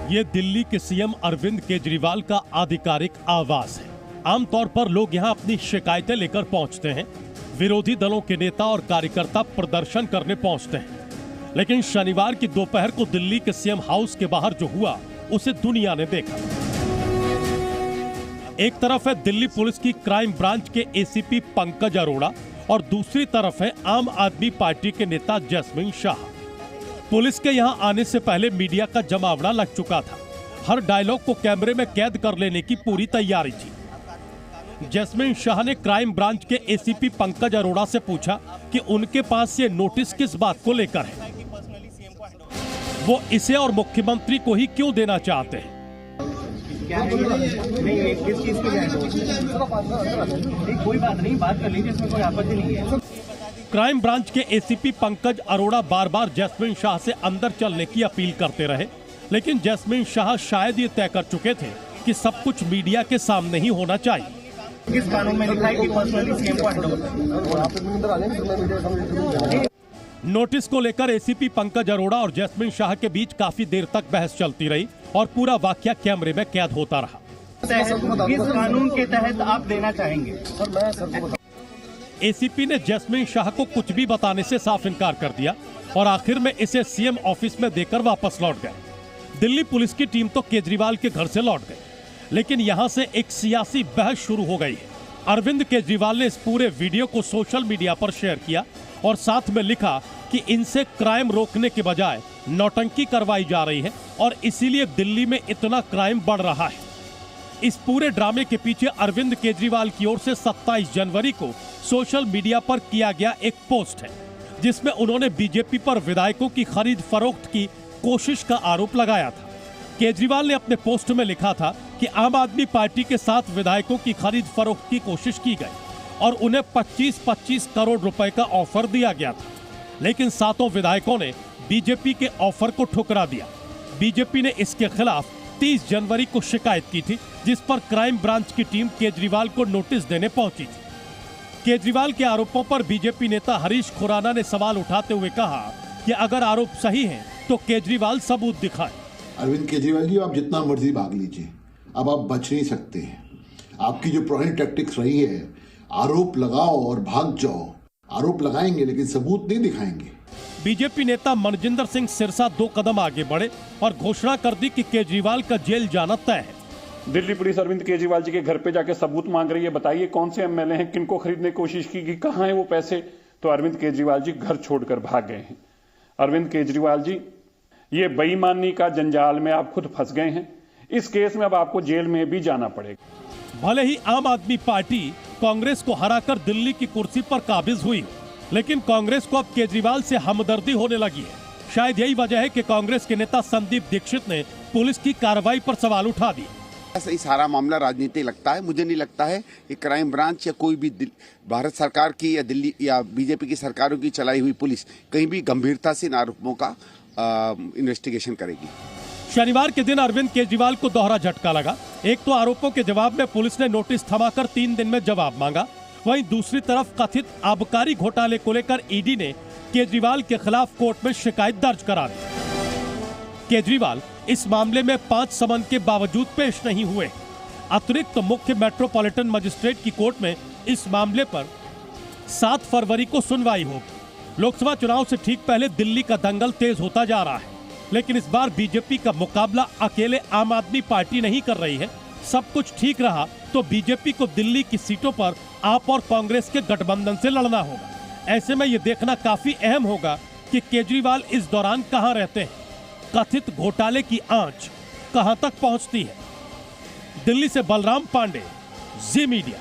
ये दिल्ली के सीएम अरविंद केजरीवाल का आधिकारिक आवास है। आमतौर पर लोग यहाँ अपनी शिकायतें लेकर पहुँचते हैं। विरोधी दलों के नेता और कार्यकर्ता प्रदर्शन करने पहुँचते हैं। लेकिन शनिवार की दोपहर को दिल्ली के सीएम हाउस के बाहर जो हुआ उसे दुनिया ने देखा। एक तरफ है दिल्ली पुलिस की क्राइम ब्रांच के एसीपी पंकज अरोड़ा और दूसरी तरफ है आम आदमी पार्टी के नेता जैस्मिन शाह। पुलिस के यहां आने से पहले मीडिया का जमावड़ा लग चुका था। हर डायलॉग को कैमरे में कैद कर लेने की पूरी तैयारी थी। जैस्मिन शाह ने क्राइम ब्रांच के एसीपी पंकज अरोड़ा से पूछा कि उनके पास ये नोटिस किस बात को लेकर है, वो इसे और मुख्यमंत्री को ही क्यों देना चाहते हैं। किस चीज को कोई बात नहीं, बात कर लीजिए, इसमें कोई आपत्ति नहीं है। क्राइम ब्रांच के एसीपी पंकज अरोड़ा बार बार जैस्मिन शाह से अंदर चलने की अपील करते रहे, लेकिन जैस्मिन शाह शायद ये तय कर चुके थे कि सब कुछ मीडिया के सामने ही होना चाहिए। किस कानून में लिखा है कि पर्सनली सीएम को हैंडओवर। नोटिस को लेकर एसीपी पंकज अरोड़ा और जैस्मिन शाह के बीच काफी देर तक बहस चलती रही और पूरा वाकया कैमरे में कैद होता रहा। किस कानून के तहत आप देना चाहेंगे? एसीपी ने जैस्मिन शाह को कुछ भी बताने से साफ इनकार कर दिया और आखिर में इसे सीएम ऑफिस में देकर वापस लौट गए। दिल्ली पुलिस की टीम तो केजरीवाल के घर से लौट गई, लेकिन यहां से एक सियासी बहस शुरू हो गई है। अरविंद केजरीवाल ने इस पूरे वीडियो को सोशल मीडिया पर शेयर किया और साथ में लिखा कि इनसे क्राइम रोकने के बजाय नौटंकी करवाई जा रही है और इसीलिए दिल्ली में इतना क्राइम बढ़ रहा है। इस पूरे ड्रामे के पीछे अरविंद केजरीवाल की ओर से 27 जनवरी को सोशल मीडिया पर किया गया एक पोस्ट है, जिसमें उन्होंने बीजेपी पर विधायकों की खरीद फरोख्त की कोशिश का आरोप लगाया था। केजरीवाल ने अपने पोस्ट में लिखा था कि आम आदमी पार्टी के साथ विधायकों की खरीद फरोख्त की कोशिश की गई और उन्हें 25-25 करोड़ रुपए का ऑफर दिया गया था, लेकिन सातों विधायकों ने बीजेपी के ऑफर को ठुकरा दिया। बीजेपी ने इसके खिलाफ 30 जनवरी को शिकायत की थी, जिस पर क्राइम ब्रांच की टीम केजरीवाल को नोटिस देने पहुंची थी। केजरीवाल के आरोपों पर बीजेपी नेता हरीश खुराना ने सवाल उठाते हुए कहा कि अगर आरोप सही है तो केजरीवाल सबूत दिखाए। अरविंद केजरीवाल जी, आप जितना मर्जी भाग लीजिए, अब आप बच नहीं सकते हैं। आपकी जो पुरानी टैक्टिक्स रही है, आरोप लगाओ और भाग जाओ। आरोप लगाएंगे लेकिन सबूत नहीं दिखाएंगे। बीजेपी नेता मनजिंदर सिंह सिरसा 2 कदम आगे बढ़े और घोषणा कर दी कि केजरीवाल का जेल जाना तय है। दिल्ली पुलिस अरविंद केजरीवाल जी के घर पे जाके सबूत मांग रही है। बताइए कौन से एमएलए हैं, किनको खरीदने की कोशिश की, कहां है वो पैसे। तो अरविंद केजरीवाल जी घर छोड़कर भाग गए हैं। अरविंद केजरीवाल जी, ये बेईमानी का जंजाल में आप खुद फंस गए हैं। इस केस में अब आपको जेल में भी जाना पड़ेगा। भले ही आम आदमी पार्टी कांग्रेस को हराकर दिल्ली की कुर्सी पर काबिज हुई, लेकिन कांग्रेस को अब केजरीवाल से हमदर्दी होने लगी है। शायद यही वजह है कि कांग्रेस के नेता संदीप दीक्षित ने पुलिस की कार्रवाई पर सवाल उठा दिए। ऐसा ही सारा मामला राजनीति लगता है। मुझे नहीं लगता है कि क्राइम ब्रांच या कोई भी भारत सरकार की या दिल्ली या बीजेपी की सरकारों की चलाई हुई पुलिस कहीं भी गंभीरता से इन आरोपों का इन्वेस्टिगेशन करेगी। शनिवार के दिन अरविंद केजरीवाल को दोहरा झटका लगा। एक तो आरोपों के जवाब में पुलिस ने नोटिस थमाकर 3 दिन में जवाब मांगा, वहीं दूसरी तरफ कथित आबकारी घोटाले को लेकर ईडी ने केजरीवाल के खिलाफ कोर्ट में शिकायत दर्ज करा दी। केजरीवाल इस मामले में 5 समन के बावजूद पेश नहीं हुए। अतिरिक्त मुख्य मेट्रोपॉलिटन मजिस्ट्रेट की कोर्ट में इस मामले पर 7 फरवरी को सुनवाई होगी। लोकसभा चुनाव से ठीक पहले दिल्ली का दंगल तेज होता जा रहा है, लेकिन इस बार बीजेपी का मुकाबला अकेले आम आदमी पार्टी नहीं कर रही है। सब कुछ ठीक रहा तो बीजेपी को दिल्ली की सीटों पर आप और कांग्रेस के गठबंधन से लड़ना होगा। ऐसे में ये देखना काफी अहम होगा कि केजरीवाल इस दौरान कहां रहते हैं, कथित घोटाले की आंच कहां तक पहुंचती है। दिल्ली से बलराम पांडे, जी मीडिया।